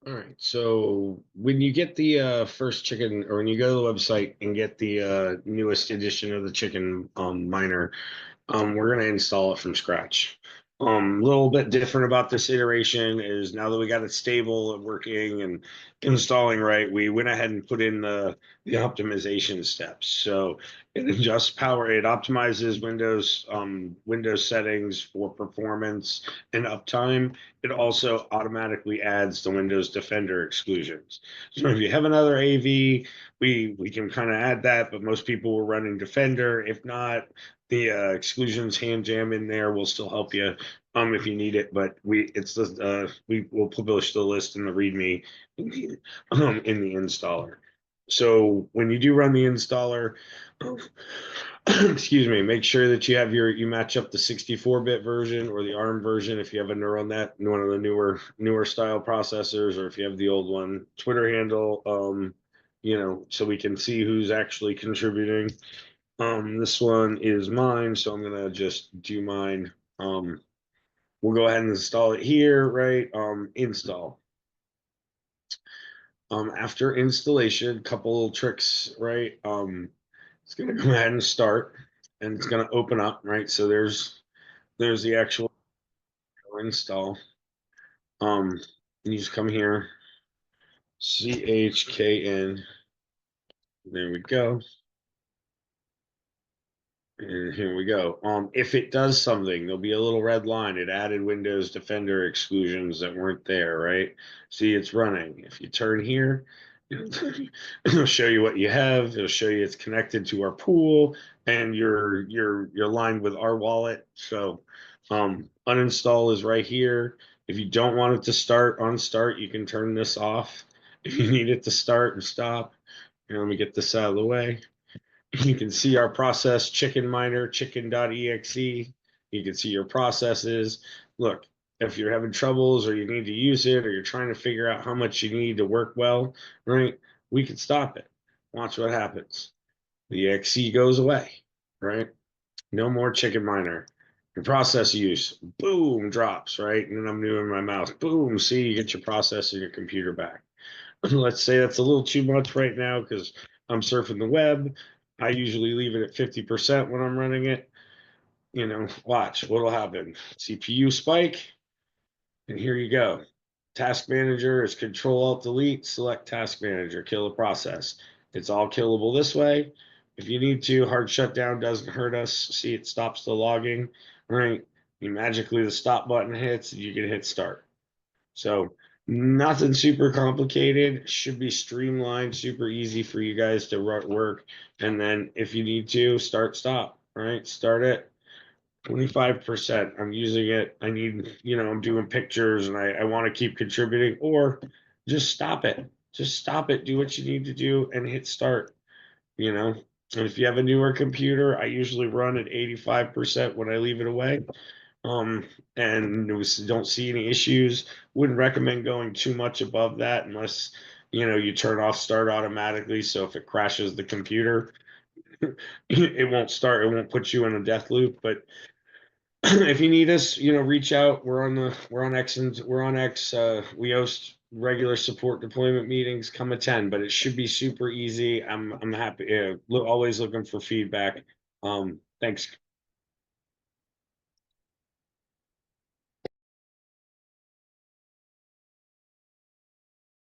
All right. So when you get the first chicken, or when you go to the website and get the newest edition of the chicken miner, we're gonna install it from scratch. A little bit different about this iteration is now that we got it stable and working and installing right, we went ahead and put in the optimization steps. So it adjusts power, it optimizes Windows settings for performance and uptime. It also automatically adds the Windows Defender exclusions. So if you have another AV, we can kind of add that, but most people were running Defender. If not, the exclusions hand jam in there will still help you if you need it. But we will publish the list in the README in the installer. So when you do run the installer, excuse me, make sure that you match up the 64-bit version or the ARM version if you have a neural net, one of the newer style processors, or if you have the old one. Twitter handle, so we can see who's actually contributing. This one is mine, so I'm gonna just do mine. We'll go ahead and install it here, right? Install. After installation, couple little tricks, right? It's gonna go ahead and start, and it's gonna open up, right? So there's the actual install. You just come here, CHKN. There we go. And here we go. If it does something, there'll be a little red line. It added Windows Defender exclusions that weren't there, right? See, it's running. If you turn here, it'll show you what you have. It'll show you it's connected to our pool, and you're lined with our wallet. So, uninstall is right here. If you don't want it to start on start, you can turn this off. If you need it to start and stop, let me get this out of the way. You can see our process chicken miner, chicken.exe. You can see your processes. Look, if you're having troubles or you need to use it or you're trying to figure out how much you need to work well, right? We can stop it. Watch what happens. The exe goes away, right? No more chicken miner. Your process use, boom, drops, right? And then I'm doing my mouse, boom, see, you get your process and your computer back. Let's say that's a little too much right now because I'm surfing the web. I usually leave it at 50% when I'm running it. Watch what'll happen. CPU spike, and here you go. Task manager is Control Alt Delete, select task manager, kill the process. It's all killable this way. If you need to, hard shutdown doesn't hurt us. See, it stops the logging, right? You magically the stop button hits, and you can hit start. So nothing super complicated. Should be streamlined, super easy for you guys to work. And then if you need to, start, stop, right? Start it. 25%. I'm using it. I need, I'm doing pictures and I want to keep contributing, or just stop it. Just stop it. Do what you need to do and hit start, you know. And if you have a newer computer, I usually run at 85% when I leave it away. Um, and don't see any issues. Wouldn't recommend going too much above that unless, you turn off start automatically. So if it crashes the computer, it won't start. It won't put you in a death loop. But if you need us, reach out. We're on X, and we're on X. We host regular support deployment meetings. Come attend, but it should be super easy. I'm happy. Always looking for feedback. Thanks.